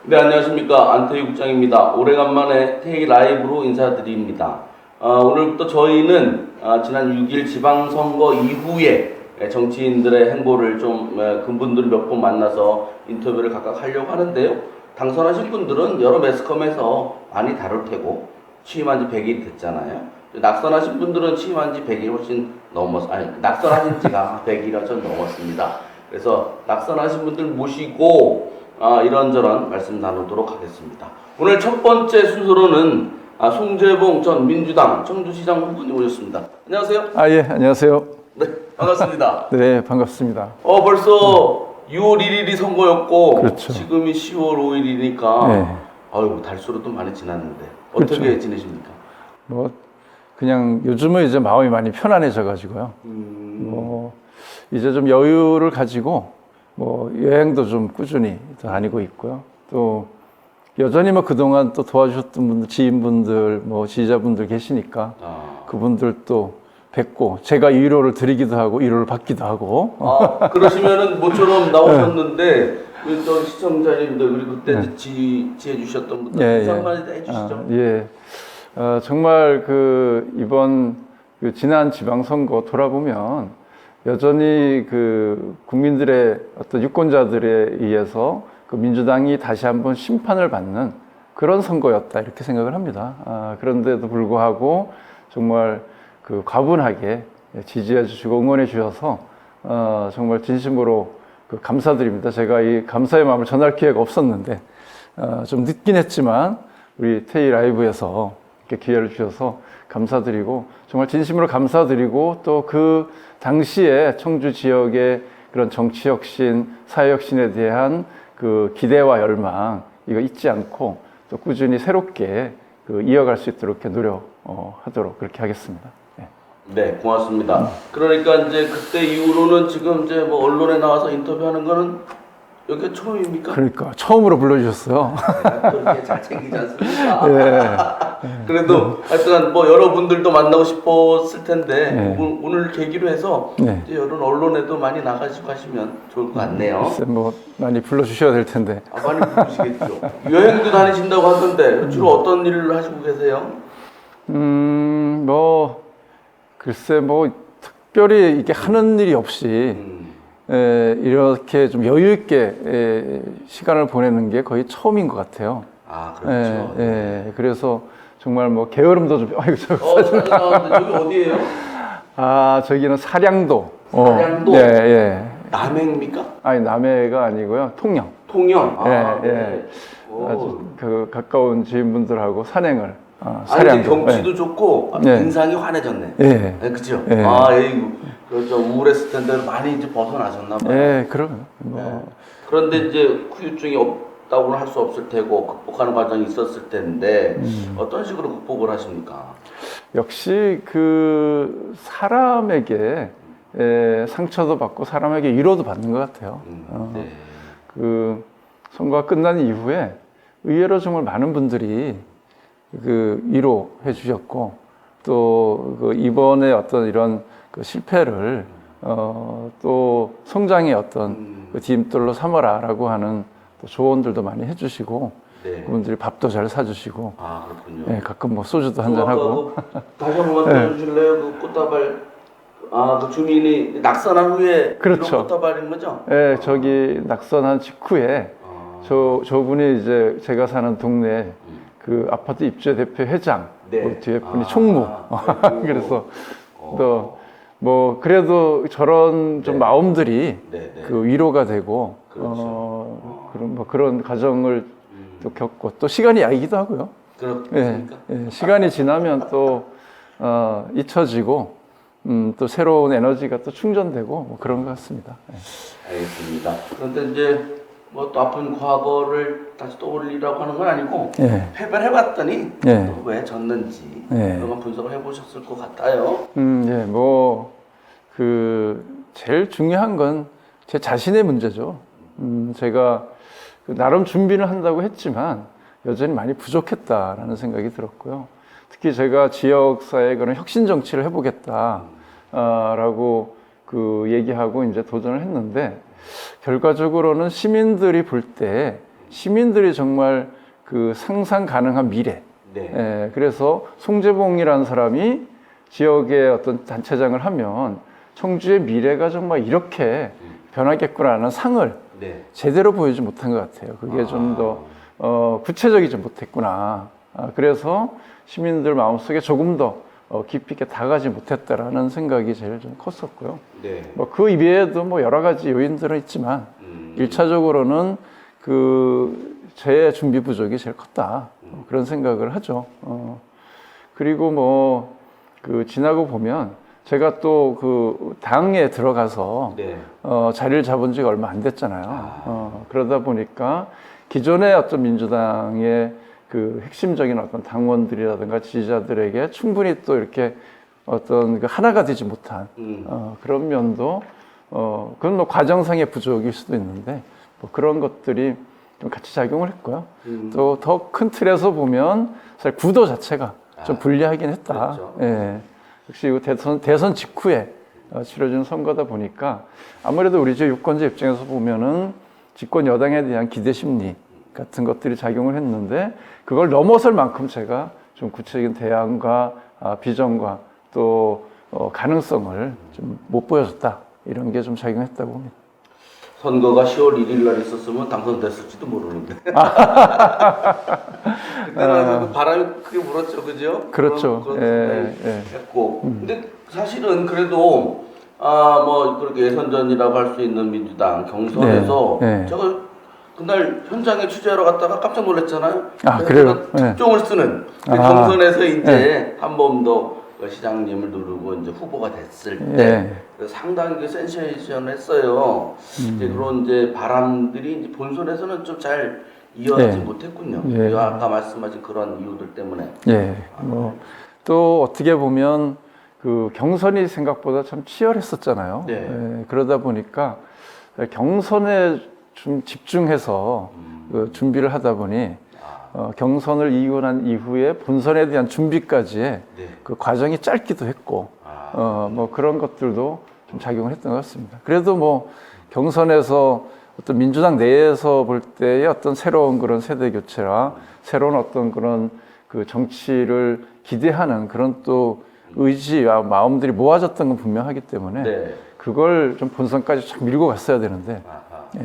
네, 안녕하십니까. 안태희 국장입니다. 오래간만에 K 라이브로 인사드립니다. 오늘부터 저희는 지난 6일 지방선거 이후에 정치인들의 행보를 좀 그분들을 몇 번 만나서 인터뷰를 각각 하려고 하는데요. 당선하신 분들은 여러 매스컴에서 많이 다룰 테고 취임한 지 100일이 됐잖아요. 낙선하신 분들은 취임한 지 100일 훨씬 낙선하신 지가 100일이 훨씬 넘었습니다. 그래서 낙선하신 분들 모시고 이런저런 말씀 나누도록 하겠습니다. 오늘 첫 번째 순서로는 송재봉 전 민주당 청주시장 후보님 오셨습니다. 안녕하세요. 예, 안녕하세요. 네, 반갑습니다. 네, 반갑습니다. 벌써 6월 1일이 선거였고, 그렇죠. 지금이 10월 5일이니까, 네. 아유, 달수로도 많이 지났는데, 어떻게 그렇죠. 지내십니까? 뭐 그냥 요즘은 이제 마음이 많이 편안해져 가지고요. 뭐 이제 좀 여유를 가지고 뭐 여행도 좀 꾸준히 다니고 있고요. 또 여전히 뭐 그동안 또 도와주셨던 분들, 지인분들, 뭐 지지자분들 계시니까 그분들 또 뵙고 제가 위로를 드리기도 하고 위로를 받기도 하고. 그러시면은 모처럼 나오셨는데 저 시청자님들 그리고 그때 지지해 주셨던 분들 인사 한마디 해주시죠. 정말 그 이번 그 지난 지방선거 돌아보면 여전히 그 국민들의 어떤 유권자들에 의해서 그 민주당이 다시 한번 심판을 받는 그런 선거였다 이렇게 생각을 합니다. 그런데도 불구하고 정말 그 과분하게 지지해 주시고 응원해 주셔서 정말 진심으로 그 감사드립니다. 제가 이 감사의 마음을 전할 기회가 없었는데 좀 늦긴 했지만 우리 테이 라이브에서 이렇게 기회를 주셔서 감사드리고 정말 진심으로 감사드리고 또 그 당시에 청주 지역의 그런 정치 혁신, 사회 혁신에 대한 그 기대와 열망 이거 잊지 않고 또 꾸준히 새롭게 그 이어갈 수 있도록 이렇게 노력하도록 그렇게 하겠습니다. 네, 고맙습니다. 그러니까 이제 그때 이후로는 지금 이제 뭐 언론에 나와서 인터뷰하는 거는 여기가 처음입니까? 그러니까 처음으로 불러주셨어요. 내가 또 이렇게 잘 챙기지 않습니까? 그래도 하여튼 뭐 여러분들도 만나고 싶었을 텐데 오늘 계기로 해서 이제 여러 언론에도 많이 나가시고 하시면 좋을 것 같네요. 글쎄 뭐 많이 불러주셔야 될 텐데. 많이 부르시겠죠. 여행도 다니신다고 하던데 주로 어떤 일을 하시고 계세요? 뭐 글쎄 뭐 특별히 이렇게 하는 일이 없이 이렇게 좀 여유 있게 시간을 보내는 게 거의 처음인 것 같아요. 그렇죠. 그래서 정말 뭐 게으름도 좀 사진 나왔는데 저기 어디예요? 저기는 사량도. 사량도? 남해입니까? 아니 남해가 아니고요. 통영. 통영. 네. 아주 그 가까운 지인분들하고 산행을. 이제 경치도 좋고 인상이 환해졌네. 그렇죠. 그렇죠. 우울했을 텐데 많이 이제 벗어나셨나 봐요. 그럼. 그런데 이제 후유증이 없다고는 할 수 없을 테고 극복하는 과정이 있었을 텐데 어떤 식으로 극복을 하십니까? 역시 그 사람에게 상처도 받고 사람에게 위로도 받는 것 같아요. 그 선거가 끝난 이후에 의외로 정말 많은 분들이 그 위로해 주셨고 또 그 이번에 어떤 이런 그 실패를 또 성장의 어떤 그 디딤돌로 삼아라라고 하는 또 조언들도 많이 해주시고 그분들이 밥도 잘 사주시고 그렇군요. 가끔 뭐 소주도 한잔 하고. 다시 한번 들려주실래요? 그 꽃다발 그 주민이 낙선한 후에 그렇죠. 꽃다발인 거죠? 저기 낙선한 직후에 저분이 이제 제가 사는 동네 그 아파트 입주의 대표 회장 그 뒤에 분이 총무. 그래서 또 뭐 그래도 저런 좀 마음들이 그 위로가 되고 그런 과정을 또 겪고 또 시간이 야기도 하고요. 그렇습니까? 시간이 지나면 또 잊혀지고 또 새로운 에너지가 또 충전되고 뭐 그런 것 같습니다. 알겠습니다. 그런데 이제 뭐 또 아픈 과거를 다시 떠올리라고 하는 건 아니고 패배를 해봤더니 또 왜 졌는지 그런 건 분석을 해보셨을 것 같아요. 뭐 그 제일 중요한 건 제 자신의 문제죠. 제가 나름 준비를 한다고 했지만 여전히 많이 부족했다라는 생각이 들었고요. 특히 제가 지역사회에 그런 혁신 정치를 해보겠다라고 그 얘기하고 이제 도전을 했는데 결과적으로는 시민들이 볼 때 시민들이 정말 그 상상 가능한 미래. 네. 예, 그래서 송재봉이라는 사람이 지역의 어떤 단체장을 하면 청주의 미래가 정말 이렇게 변하겠구나라는 상을 네. 제대로 보여주지 못한 것 같아요. 그게 좀 더 구체적이지 못했구나. 그래서 시민들 마음속에 조금 더 깊이 있게 다가가지 못했다라는 생각이 제일 좀 컸었고요. 네. 뭐 그 이외에도 뭐 여러 가지 요인들은 있지만 일차적으로는 그 제 준비 부족이 제일 컸다. 그런 생각을 하죠. 그리고 뭐 그 지나고 보면 제가 또 그 당에 들어가서 네. 자리를 잡은 지가 얼마 안 됐잖아요. 그러다 보니까 기존의 어떤 민주당의 그 핵심적인 어떤 당원들이라든가 지지자들에게 충분히 또 이렇게 어떤 그 하나가 되지 못한 그런 면도 그건 뭐 과정상의 부족일 수도 있는데 뭐 그런 것들이 좀 같이 작용을 했고요. 또 더 큰 틀에서 보면 사실 구도 자체가 좀 불리하긴 했다. 그렇죠. 예. 역시 이 대선 직후에 치러진 선거다 보니까 아무래도 우리 지역 유권자 입장에서 보면은 집권 여당에 대한 기대 심리 같은 것들이 작용을 했는데 그걸 넘어설 만큼 제가 좀 구체적인 대안과 비전과 또 가능성을 좀 못 보여줬다 이런 게 좀 작용했다고 봅니다. 선거가 10월 1일 날 있었으면 당선됐을지도 모르는데. 그때는 그 바람이 크게 불었죠, 그죠? 그렇죠. 그런 예, 생각이 예. 했고. 근데 사실은 그래도 뭐 그렇게 예선전이라고 할 수 있는 민주당 경선에서 네, 네. 제가 그날 현장에 취재하러 갔다가 깜짝 놀랐잖아요. 그래요? 특종을 쓰는 그 아, 경선에서 이제 한 번 더 시장님을 누르고 이제 후보가 됐을 때 그래서 상당히 그 센세이션했어요. 이제 그런 이제 바람들이 이제 본선에서는 좀 잘 이어지지 못했군요. 아까 말씀하신 그런 이유들 때문에. 예. 또 어떻게 보면 그 경선이 생각보다 참 치열했었잖아요. 네. 예, 그러다 보니까 경선에 좀 집중해서 그 준비를 하다 보니 경선을 이기고 난 이후에 본선에 대한 준비까지의 그 과정이 짧기도 했고 뭐 그런 것들도 좀 작용을 했던 것 같습니다. 그래도 뭐 경선에서 어떤 민주당 내에서 볼 때의 어떤 새로운 그런 세대 교체라 새로운 어떤 그런 그 정치를 기대하는 그런 또 의지와 마음들이 모아졌던 건 분명하기 때문에 그걸 좀 본선까지 참 밀고 갔어야 되는데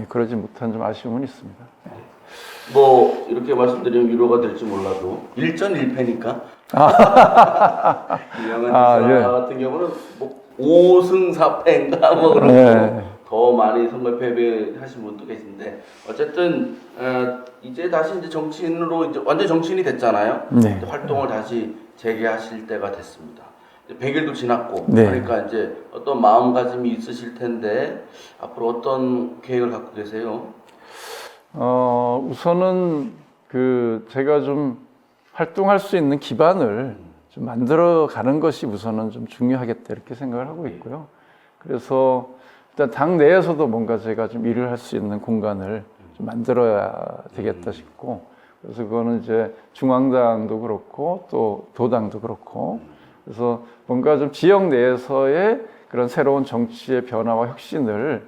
그러지 못한 좀 아쉬움은 있습니다. 뭐 이렇게 말씀드리면 위로가 될지 몰라도 일전일패니까 이명한 지사 같은 경우는 뭐 5승 4패인가 뭐 그렇고 더 많이 선거 패배하신 분도 계신데 어쨌든 이제 다시 이제 정치인으로 이제 완전 정치인이 됐잖아요. 이제 활동을 다시 재개하실 때가 됐습니다. 100일도 지났고 그러니까 이제 어떤 마음가짐이 있으실 텐데 앞으로 어떤 계획을 갖고 계세요? 우선은 그 제가 좀 활동할 수 있는 기반을 좀 만들어 가는 것이 우선은 좀 중요하겠다 이렇게 생각을 하고 있고요. 그래서 일단 당 내에서도 뭔가 제가 좀 일을 할 수 있는 공간을 좀 만들어야 되겠다 싶고, 그래서 그거는 이제 중앙당도 그렇고 또 도당도 그렇고, 그래서 뭔가 좀 지역 내에서의 그런 새로운 정치의 변화와 혁신을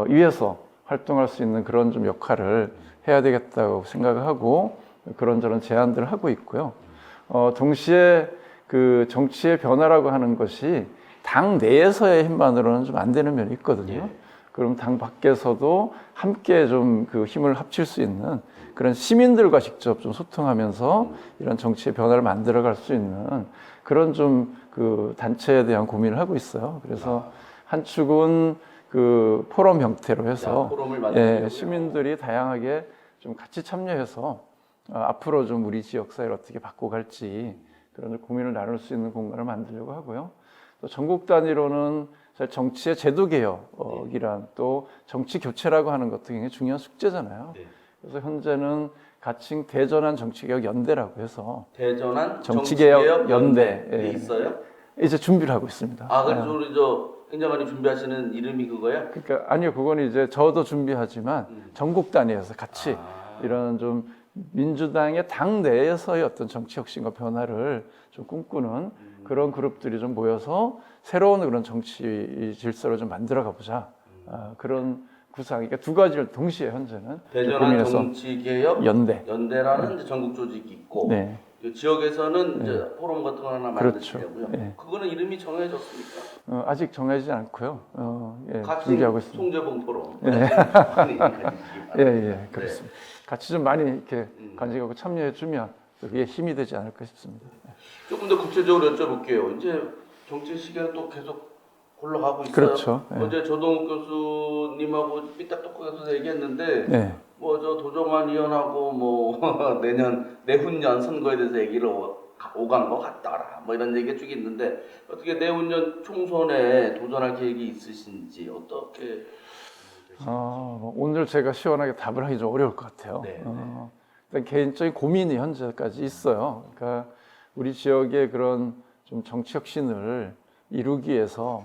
위해서 활동할 수 있는 그런 좀 역할을 해야 되겠다고 생각을 하고 그런저런 제안들을 하고 있고요. 동시에 그 정치의 변화라고 하는 것이 당 내에서의 힘만으로는 좀 안 되는 면이 있거든요. 그럼 당 밖에서도 함께 좀 그 힘을 합칠 수 있는 그런 시민들과 직접 좀 소통하면서 이런 정치의 변화를 만들어갈 수 있는 그런 좀 그 단체에 대한 고민을 하고 있어요. 그래서 한 축은 그 포럼 형태로 해서 시민들이 다양하게 좀 같이 참여해서 앞으로 좀 우리 지역 사회를 어떻게 바꿔갈지 그런 고민을 나눌 수 있는 공간을 만들려고 하고요. 또 전국 단위로는 정치의 제도 개혁이란 또 정치 교체라고 하는 것도 굉장히 중요한 숙제잖아요. 그래서 현재는 가칭 대전환 정치개혁 연대라고 해서 대전환 정치개혁 연대 있어요? 이제 준비를 하고 있습니다. 그래서 우리 행정관이 준비하시는 이름이 그거야? 그러니까 아니요, 그건 이제 저도 준비하지만 전국 단위에서 같이 이런 좀 민주당의 당 내에서의 어떤 정치 혁신과 변화를 좀 꿈꾸는 그런 그룹들이 좀 모여서 새로운 그런 정치 질서를 좀 만들어 가보자. 그런 구상, 그러니까 두 가지를 동시에 현재는 대전한 고민해서 정치개혁 연대. 연대라는 이제 전국 조직이 있고 네. 그 지역에서는 이제 포럼 같은 거 하나 그렇죠. 만드시려고요. 네. 그거는 이름이 정해졌습니까? 아직 정해지지 않고요. 예, 같이 준비하고 있습니다. 송재봉 포럼. 네. 많이 가지시기 예, 바랍니다. 예, 그렇습니다. 같이 좀 많이 이렇게 음. 간직하고 참여해주면 그게 힘이 되지 않을까 싶습니다. 조금 더 구체적으로 여쭤볼게요. 이제 정치 시기가 또 계속 올라가고 있어요. 그렇죠. 예. 어제 조동욱 교수님하고 삐딱떡하면서 얘기했는데 네. 뭐 저 도정환 의원하고 뭐 내후년 선거에 대해서 얘기를 오간 것 같더라. 뭐 이런 얘기가 쭉 있는데 어떻게 내후년 총선에 도전할 계획이 있으신지 어떻게 오늘 제가 시원하게 답을 하기 좀 어려울 것 같아요. 네, 일단 개인적인 고민이 현재까지 있어요. 그러니까 우리 지역의 그런 좀 정치 혁신을 이루기 위해서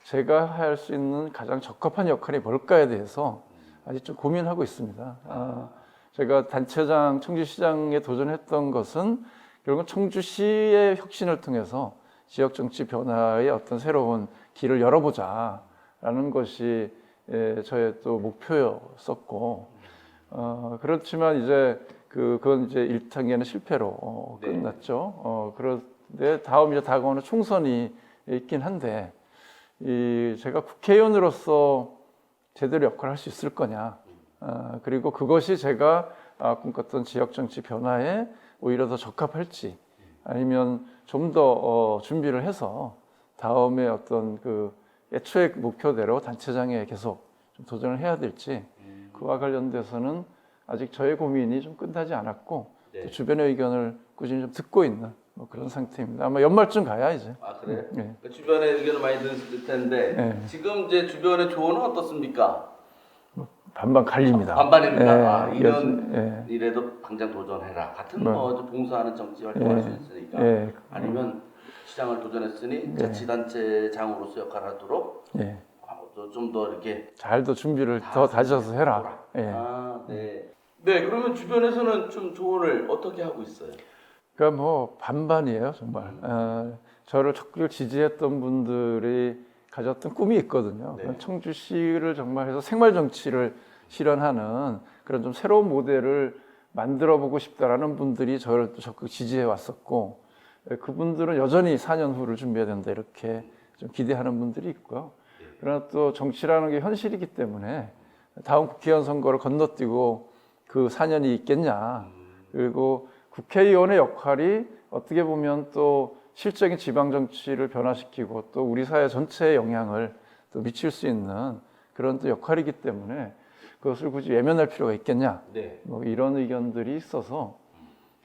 제가 할 수 있는 가장 적합한 역할이 뭘까에 대해서 아직 좀 고민하고 있습니다. 제가 단체장, 청주시장에 도전했던 것은 결국은 청주시의 혁신을 통해서 지역 정치 변화의 어떤 새로운 길을 열어보자라는 것이 저의 또 목표였었고, 그렇지만 이제 그건 이제 1단계는 실패로 네. 끝났죠. 그런데 다음 이제 다가오는 총선이 있긴 한데, 제가 국회의원으로서 제대로 역할을 할 수 있을 거냐. 그리고 그것이 제가 꿈꿨던 지역 정치 변화에 오히려 더 적합할지, 아니면 좀 더 준비를 해서 다음에 어떤 그 애초의 목표대로 단체장에 계속 좀 도전을 해야 될지, 그와 관련돼서는 아직 저의 고민이 좀 끝나지 않았고, 네. 또 주변의 의견을 꾸준히 좀 듣고 있는 뭐 그런 상태입니다. 아마 연말쯤 가야 이제. 아 그래? 네. 그 주변에 의견을 많이 들었을 텐데 네. 지금 이제 주변의 조언은 어떻습니까? 반반 갈립니다. 반반입니다. 예, 이런 예. 일에도 당장 도전해라. 같은 뭐. 뭐 봉사하는 정치 활동할 예. 수 있으니까. 예. 아니면 시장을 도전했으니 예. 자치단체장으로서 역할을 하도록 예. 좀 더 이렇게 잘도 준비를 더 다져서 해라. 예. 아, 네. 네, 그러면 주변에서는 좀 조언을 어떻게 하고 있어요? 그러니까 뭐 반반이에요, 정말. 저를 적극 지지했던 분들이 가졌던 꿈이 있거든요. 네. 청주시를 정말 해서 생활 정치를 실현하는 그런 좀 새로운 모델을 만들어 보고 싶다라는 분들이 저를 또 적극 지지해 왔었고, 그분들은 여전히 4년 후를 준비해야 된다 이렇게 좀 기대하는 분들이 있고요. 그러나 또 정치라는 게 현실이기 때문에 다음 국회의원 선거를 건너뛰고 그 4년이 있겠냐. 그리고 국회의원의 역할이 어떻게 보면 또 실적인 지방 정치를 변화시키고 또 우리 사회 전체에 영향을 또 미칠 수 있는 그런 또 역할이기 때문에 그것을 굳이 외면할 필요가 있겠냐. 네. 뭐 이런 의견들이 있어서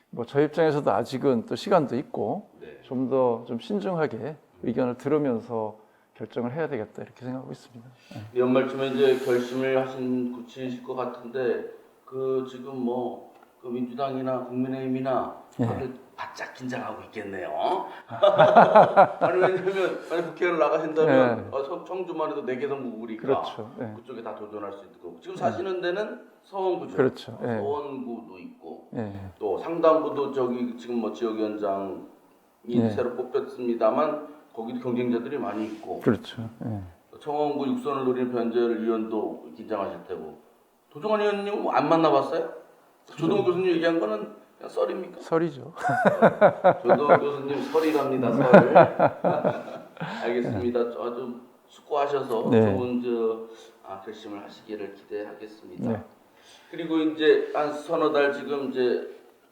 뭐 저 입장에서도 아직은 또 시간도 있고 네. 좀 더 좀 신중하게 의견을 들으면서 결정을 해야 되겠다 이렇게 생각하고 있습니다. 연말쯤에 이제 결심을 굳히실 것 같은데 그 지금 뭐 그 민주당이나 국민의힘이나 다들 바짝 긴장하고 있겠네요. 아니 왜냐면 만약 국회의원 나가신다면 청주만 해도 4개 동구구니까 그렇죠. 예. 그쪽에 다 도전할 수 있는 거고 지금 사시는 데는 서원구죠. 그렇죠. 예. 서원구도 있고 예. 또 상당구도 저기 지금 뭐 지역위원장이 새로 뽑혔습니다만 거기도 경쟁자들이 많이 있고 그렇죠. 예. 청원구 육선을 노리는 변재열 의원도 긴장하실 테고 도정환 의원님 뭐 안 만나봤어요? 조동욱 교수님 얘기한 거는 그냥 썰입니까? 설이죠. 조동욱 교수님 설이랍니다. 설. 알겠습니다. 아주 수고하셔서 네. 좋은 결심을 하시기를 기대하겠습니다. 네. 그리고 이제 한 서너 달 지금 이제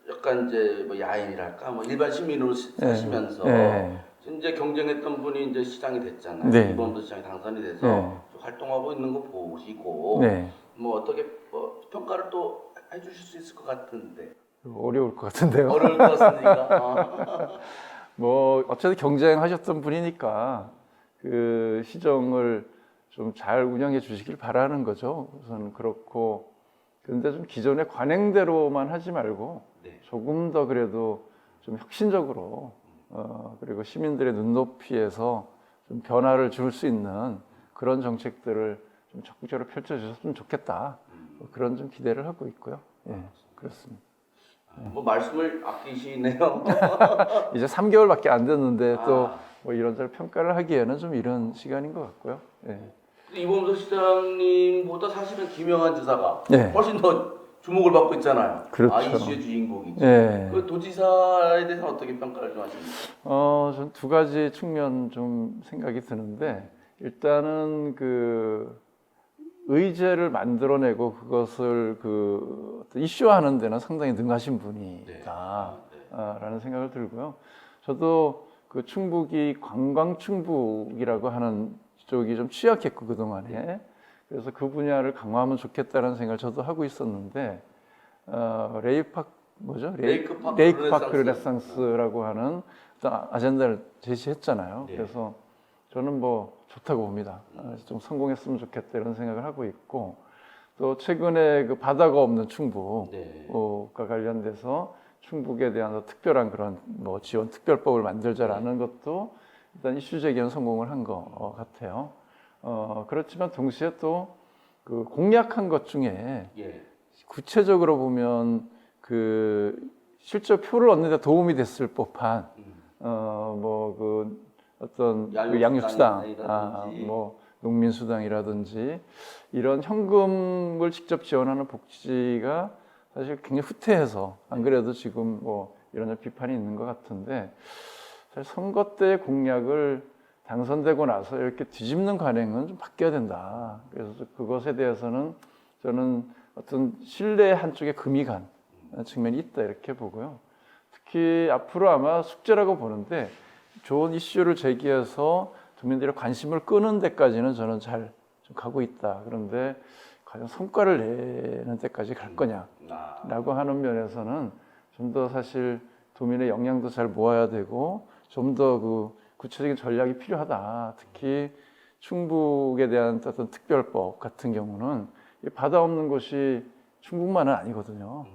약간 이제 뭐 야인이랄까 뭐 일반 시민으로 사시면서 네. 이제 경쟁했던 분이 이제 시장이 됐잖아요. 네. 이번도 시장에 당선이 돼서 네. 활동하고 있는 거 보시고 네. 뭐 어떻게 평가를 또 해주실 수 있을 것 같은데 어려울 것 같은데요. 어려울 것 같으니까. 뭐 어쨌든 경쟁하셨던 분이니까 그 시정을 좀 잘 운영해 주시길 바라는 거죠. 우선 그렇고 그런데 좀 기존의 관행대로만 하지 말고 네. 조금 더 그래도 좀 혁신적으로 그리고 시민들의 눈높이에서 좀 변화를 줄 수 있는 그런 정책들을 좀 적극적으로 펼쳐주셨으면 좋겠다. 뭐 그런 좀 기대를 하고 있고요. 예, 그렇습니다. 뭐 말씀을 아끼시네요. 이제 3개월밖에 안 됐는데 또 아. 뭐 이런저런 평가를 하기에는 좀 이런 시간인 것 같고요. 예. 이범석 시장님보다 사실은 김영한 지사가 네. 훨씬 더 주목을 받고 있잖아요. 그렇죠. 아, 이슈의 주인공이죠. 예. 그 도지사에 대해서 어떻게 평가를 좀 하십니까? 전 두 가지 측면 좀 생각이 드는데, 일단은 그 의제를 만들어내고 그것을 그 어떤 이슈화하는 데는 상당히 능하신 분이다라는 생각을 들고요. 저도 그 충북이 관광 충북이라고 하는 쪽이 좀 취약했고 그동안에, 그래서 그 분야를 강화하면 좋겠다는 생각을 저도 하고 있었는데, 레이크파크 르네상스라고 하는 어떤 아젠다를 제시했잖아요. 네. 그래서 저는 뭐 좋다고 봅니다. 좀 성공했으면 좋겠다 이런 생각을 하고 있고, 또 최근에 그 바다가 없는 충북과 네. 관련돼서 충북에 대한 특별한 그런 뭐 지원 특별법을 만들자라는 것도 일단 이슈 제기는 성공을 한 것 같아요. 그렇지만 동시에 또 그 공약한 것 중에 예. 구체적으로 보면 그 실제 표를 얻는 데 도움이 됐을 법한 뭐 그 어떤 그 양육수당, 뭐 농민수당이라든지 이런 현금을 직접 지원하는 복지가 사실 굉장히 후퇴해서, 안 그래도 지금 뭐 이런 비판이 있는 것 같은데, 사실 선거 때 공약을 당선되고 나서 이렇게 뒤집는 관행은 좀 바뀌어야 된다. 그래서 그것에 대해서는 저는 어떤 신뢰의 한쪽에 금이 간 측면이 있다 이렇게 보고요. 특히 앞으로 아마 숙제라고 보는데, 좋은 이슈를 제기해서 국민들의 관심을 끄는 데까지는 저는 잘 좀 가고 있다. 그런데 과연 성과를 내는 데까지 갈 거냐라고 하는 면에서는 좀 더 사실 도민의 역량도 잘 모아야 되고, 좀 더 그 구체적인 전략이 필요하다. 특히 충북에 대한 어떤 특별법 같은 경우는 바다 없는 곳이 충북만은 아니거든요.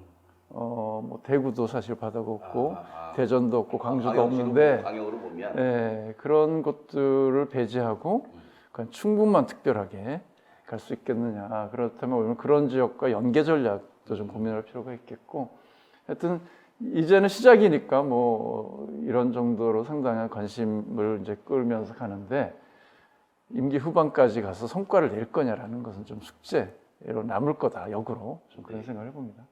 뭐 대구도 사실 바다가 없고 대전도 없고 광주도 없는데, 방역으로 보면 그런 것들을 배제하고 그냥 충북만 특별하게 갈 수 있겠느냐. 그렇다면 오히려 그런 지역과 연계 전략도 좀 고민할 필요가 있겠고, 하여튼 이제는 시작이니까 뭐 이런 정도로 상당한 관심을 이제 끌면서 가는데, 임기 후반까지 가서 성과를 낼 거냐라는 것은 좀 숙제로 남을 거다, 역으로 좀 그런 생각을 해봅니다.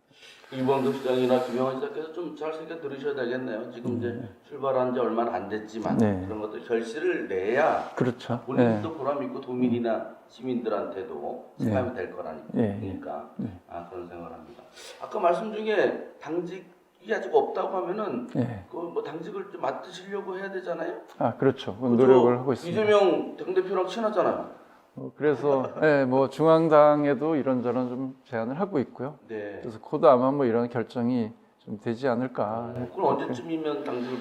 이범석 시장이나 김영환 시장께서 좀 잘 생각 들으셔야 되겠네요. 지금 이제 출발한 지 얼마 안 됐지만 네. 그런 것들 결실을 내야 그렇죠. 본인도 보람 있고 도민이나 시민들한테도 생각이 될 거라니까 그런 생각을 합니다. 아까 말씀 중에 당직이 아직 없다고 하면은 그 뭐 당직을 좀 맡으시려고 해야 되잖아요. 그렇죠. 노력을 하고 있습니다. 이재명 당대표랑 친하잖아요. 그래서 뭐 중앙당에도 이런저런 좀 제안을 하고 있고요. 네. 그래서 곧 아마 뭐 이런 결정이 좀 되지 않을까. 그럼 언제쯤이면 당직을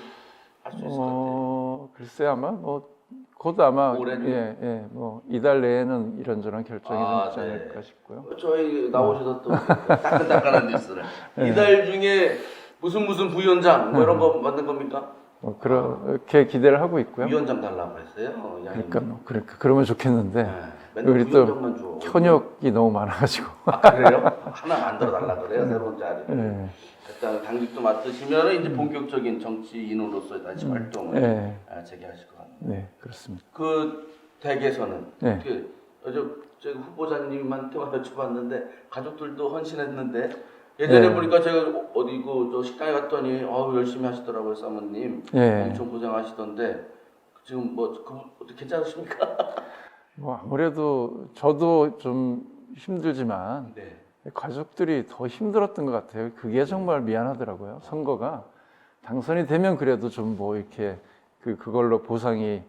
할 수 있을 것 같아요? 글쎄 아마 뭐 곧 아마 올해는? 뭐 이달 내에는 이런저런 결정이 좀 있지 않을까 싶고요. 저희 나오셔서 또 따끈따끈한 뉴스를 이달 중에 무슨 부위원장 뭐 이런 거 만든 겁니까? 뭐 그렇게 기대를 하고 있고요. 위원장 달라고 했어요. 그러니까 그러면 좋겠는데, 맨날 우리 또 부위원장만 줘. 현역이 너무 많아가지고. 그래요? 하나 만들어 달라 그래요, 새로운 자리. 일단 당직도 맡으시면 이제 본격적인 정치인으로서의 다시 활동을 재개하실 것 같네요. 네, 그렇습니다. 그 댁에서는 저 후보자님한테만 여쭤봤는데 가족들도 헌신했는데, 예전에 보니까 제가 어디 저 식당에 갔더니 열심히 하시더라고요, 사모님. 엄청 고생하시던데 지금 뭐 괜찮으십니까? 뭐 아무래도 저도 좀 힘들지만 가족들이 더 힘들었던 것 같아요. 그게 정말 미안하더라고요. 선거가 당선이 되면 그래도 좀 뭐 이렇게 그걸로 보상이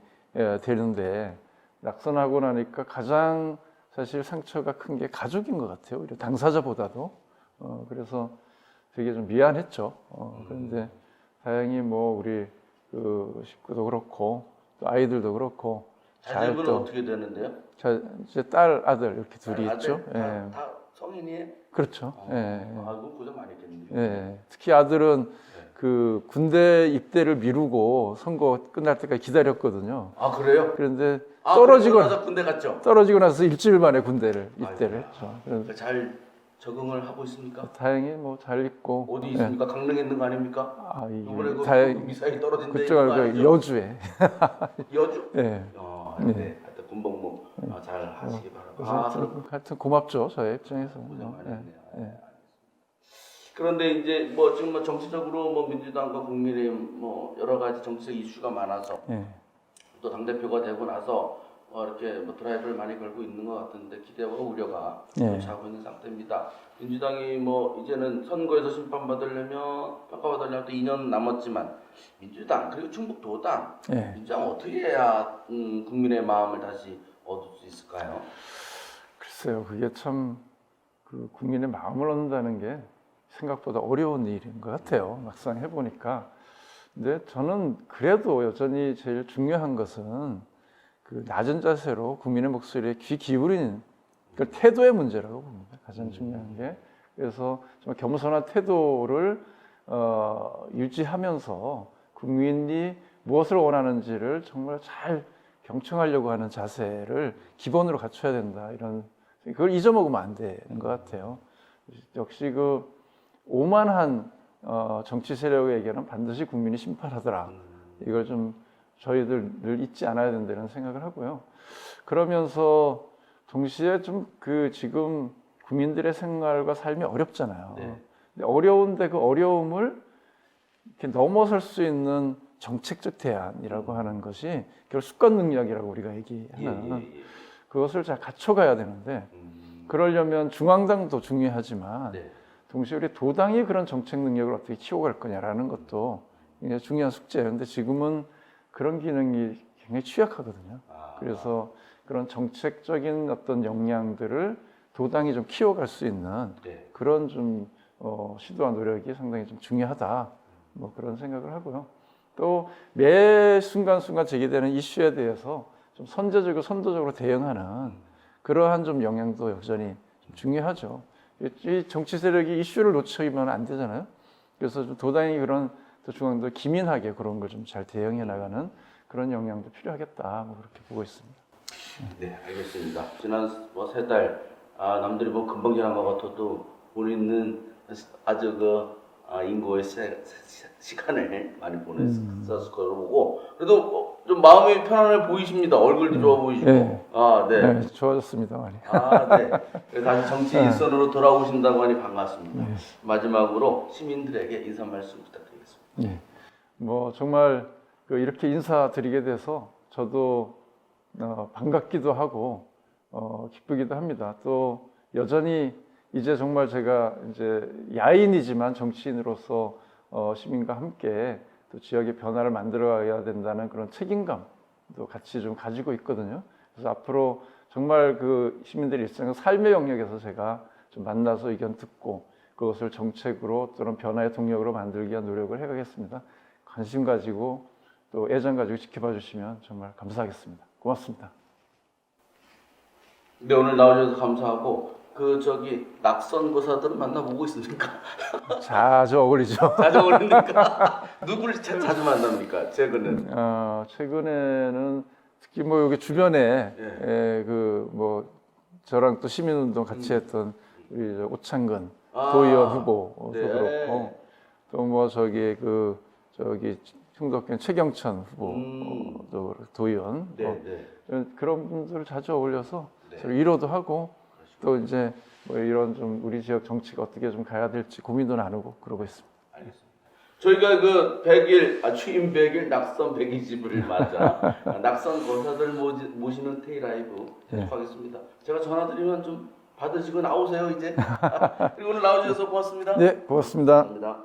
되는데, 낙선하고 나니까 가장 사실 상처가 큰 게 가족인 것 같아요. 오히려 당사자보다도. 그래서 되게 좀 미안했죠. 그런데 다행히 뭐 우리 그 식구도 그렇고 또 아이들도 그렇고 자녀분은 어떻게 되는데요? 이제 딸, 아들 이렇게 둘이 있죠. 다 성인이에요? 그렇죠. 그럼 고생 많이 했겠는데요. 특히 아들은 그 군대 입대를 미루고 선거 끝날 때까지 기다렸거든요. 그래요? 그런데 군대 갔죠? 떨어지고 나서 일주일 만에 군대를 입대를 했죠. 그러니까 잘 적응을 하고 있습니까? 다행히 뭐 잘 있고. 어디 있습니까? 강릉에 있는 거 아닙니까? 이번에 다행히 미사일 떨어진 데 그쪽 여주에. 여주? 네. 하여튼 군복무 잘 하시기 그래서 바랍니다. 하여튼 고맙죠, 저의 입장에서는. 고생 많이 예, 했네요. 예. 그런데 이제 뭐 지금 뭐 정치적으로 뭐 민주당과 국민의힘 뭐 여러 가지 정치적 이슈가 많아서 예. 또 당 대표가 되고 나서 이렇게 뭐 드라이브를 많이 걸고 있는 것 같은데 기대와 우려가 예. 차고 있는 상태입니다. 민주당이 뭐 이제는 선거에서 심판받으려면 평가받으려면 또 2년 남았지만 민주당 그리고 충북도당 예. 민주당 어떻게 해야 국민의 마음을 다시 얻을 수 있을까요? 글쎄요, 그게 참 그 국민의 마음을 얻는다는 게 생각보다 어려운 일인 것 같아요. 막상 해보니까. 근데 저는 그래도 여전히 제일 중요한 것은 그 낮은 자세로 국민의 목소리에 귀 기울이는 그 태도의 문제라고 봅니다. 가장 중요한 게. 그래서 정말 겸손한 태도를 유지하면서 국민이 무엇을 원하는지를 정말 잘 경청하려고 하는 자세를 기본으로 갖춰야 된다. 이런 그걸 잊어먹으면 안 되는 것 같아요. 역시 그 오만한 정치 세력에게는 반드시 국민이 심판하더라. 이걸 좀 저희들 늘 잊지 않아야 된다는 생각을 하고요. 그러면서 동시에 좀 그 지금 국민들의 생활과 삶이 어렵잖아요. 네. 근데 어려운데 그 어려움을 이렇게 넘어설 수 있는 정책적 대안이라고 하는 것이 결국 수권 능력이라고 우리가 얘기하는 그것을 잘 갖춰가야 되는데 그러려면 중앙당도 중요하지만 네. 동시에 우리 도당이 그런 정책 능력을 어떻게 키워갈 거냐라는 것도 굉장히 중요한 숙제예요. 근데 지금은 그런 기능이 굉장히 취약하거든요. 그래서 그런 정책적인 어떤 역량들을 도당이 좀 키워갈 수 있는 네. 그런 좀 시도와 노력이 상당히 좀 중요하다. 뭐 그런 생각을 하고요. 또 매 순간순간 제기되는 이슈에 대해서 좀 선제적이고 선도적으로 대응하는 그러한 좀 영향도 여전히 좀 중요하죠. 이 정치 세력이 이슈를 놓치면 안 되잖아요. 그래서 좀 도당이 그런 또 중앙도 기민하게 그런 걸 좀 잘 대응해 나가는 그런 영향도 필요하겠다. 뭐 그렇게 보고 있습니다. 네, 알겠습니다. 지난 뭐 세 달 남들이 뭐 금방 지난 것 같아도 우리는 아주 인고의 시간을 많이 보냈었을 거로 보고 그래도 좀 마음이 편안해 보이십니다. 얼굴도 좋아 보이시고. 네. 네. 네, 좋아졌습니다, 많이. 네. 그래서 다시 정치 일선으로 돌아오신다고 하니 반갑습니다. 마지막으로 시민들에게 인사 말씀 부탁드리겠습니다. 네. 뭐 정말 이렇게 인사드리게 돼서 저도 반갑기도 하고 기쁘기도 합니다. 또 여전히 이제 정말 제가 이제 야인이지만 정치인으로서 시민과 함께 또 지역의 변화를 만들어가야 된다는 그런 책임감도 같이 좀 가지고 있거든요. 그래서 앞으로 정말 그 시민들의 일상, 삶의 영역에서 제가 좀 만나서 의견 듣고 그것을 정책으로 또는 변화의 동력으로 만들기 위한 노력을 해가겠습니다. 관심 가지고 또 애정 가지고 지켜봐 주시면 정말 감사하겠습니다. 고맙습니다. 네, 오늘 나오셔서 감사하고 낙선 고사들은 만나보고 있습니까? 자주 어울리죠. 자주 어울립니까? 누구를 자주 만납니까? 최근은? 최근에는 특히 뭐 여기 주변에 예. 뭐 저랑 또 시민운동 같이 했던 우리 오창근 도의원 후보도 네. 그렇고 또 뭐 저기 충북도의 최경천 후보도 도의원 네, 네. 그런 분들 자주 어울려서 네. 서로 위로도 하고 또 이제 뭐 이런 좀 우리 지역 정치가 어떻게 좀 가야 될지 고민도 나누고 그러고 있습니다. 알겠습니다. 저희가 그 100일, 취임 100일 낙선 120을 맞아 낙선 거사들 모시는 테이라이브 하겠습니다. 제가 전화드리면 좀 받으시고 나오세요 이제. 그리고 오늘 나와주셔서 고맙습니다. 네, 고맙습니다. 감사합니다.